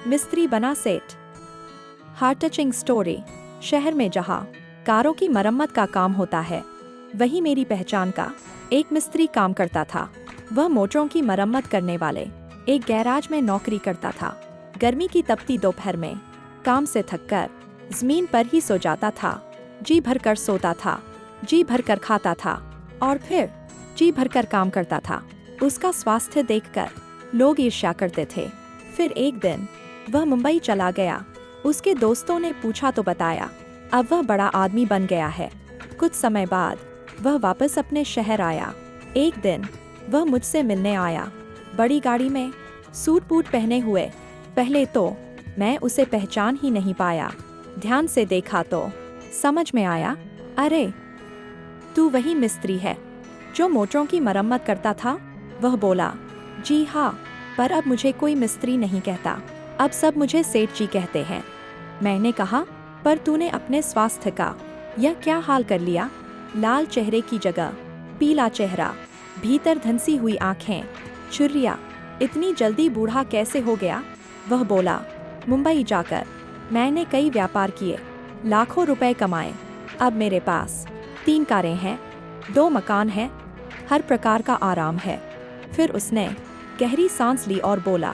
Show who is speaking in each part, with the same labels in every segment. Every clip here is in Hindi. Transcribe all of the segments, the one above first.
Speaker 1: मिस्त्री बना सेठ। Heart touching story. शहर में जहाँ कारों की मरम्मत का काम होता है, वही मेरी पहचान का एक मिस्त्री काम करता था। वह मोटरों की मरम्मत करने वाले एक गैराज में नौकरी करता था। गर्मी की तपती दोपहर में काम से थककर जमीन पर ही सो जाता था। जी भरकर सोता था, जी भरकर खाता था और फिर जी भरकर काम करता था। उसका स्वास्थ्य देखकर लोग ईर्ष्या करते थे। फिर एक दिन वह मुंबई चला गया। उसके दोस्तों ने पूछा तो बताया, अब वह बड़ा आदमी बन गया है। कुछ समय बाद वह वापस अपने शहर आया। एक दिन वह मुझसे मिलने आया, बड़ी गाड़ी में, सूट बूट पहने हुए। पहले तो मैं उसे पहचान ही नहीं पाया। ध्यान से देखा तो समझ में आया, अरे तू वही मिस्त्री है जो मोटरों की मरम्मत करता था। वह बोला, जी हाँ, पर अब मुझे कोई मिस्त्री नहीं कहता, अब सब मुझे सेठ जी कहते हैं। मैंने कहा, पर तूने अपने स्वास्थ्य का यह क्या हाल कर लिया? लाल चेहरे की जगह पीला चेहरा, भीतर धंसी हुई आंखें, छुर्रियां, इतनी जल्दी बूढ़ा कैसे हो गया? वह बोला, मुंबई जाकर मैंने कई व्यापार किए, लाखों रुपए कमाए। अब मेरे पास 3 कारें हैं, 2 मकान हैं, हर प्रकार का आराम है। फिर उसने गहरी सांस ली और बोला,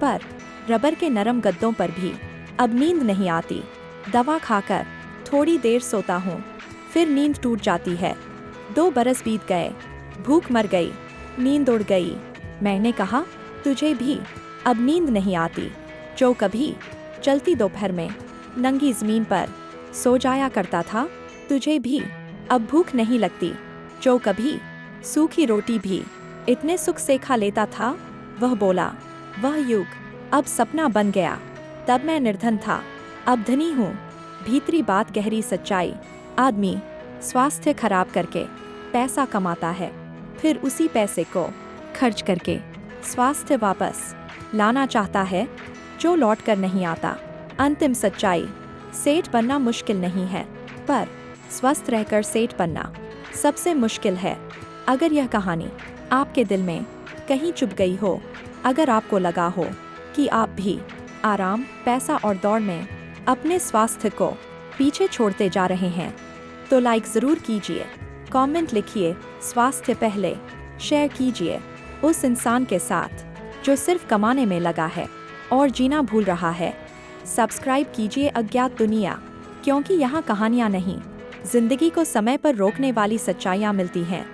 Speaker 1: पर रबर के नरम गद्दों पर भी अब नींद नहीं आती। दवा खाकर थोड़ी देर सोता हूँ, फिर नींद टूट जाती है। 2 बरस बीत गए, भूख मर गई, नींद उड़ गई। मैंने कहा, तुझे भी अब नींद नहीं आती, जो कभी चलती दोपहर में नंगी जमीन पर सो जाया करता था? तुझे भी अब भूख नहीं लगती, जो कभी सूखी रोटी भी इतने सुख से खा लेता था? वह बोला, वह युग अब सपना बन गया। तब मैं निर्धन था, अब धनी हूँ। भीतरी बात, गहरी सच्चाई। आदमी स्वास्थ्य खराब करके पैसा कमाता है, फिर उसी पैसे को खर्च करके स्वास्थ्य वापस लाना चाहता है, जो लौट कर नहीं आता। अंतिम सच्चाई, सेठ बनना मुश्किल नहीं है, पर स्वस्थ रहकर सेठ बनना सबसे मुश्किल है। अगर यह कहानी आपके दिल में कहीं चुभ गई हो, अगर आपको लगा हो कि आप भी आराम, पैसा और दौड़ में अपने स्वास्थ्य को पीछे छोड़ते जा रहे हैं, तो लाइक ज़रूर कीजिए, कमेंट लिखिए, स्वास्थ्य पहले, शेयर कीजिए उस इंसान के साथ जो सिर्फ कमाने में लगा है और जीना भूल रहा है। सब्सक्राइब कीजिए अज्ञात दुनिया, क्योंकि यहाँ कहानियाँ नहीं, जिंदगी को समय पर रोकने वाली सच्चाइयाँ मिलती हैं।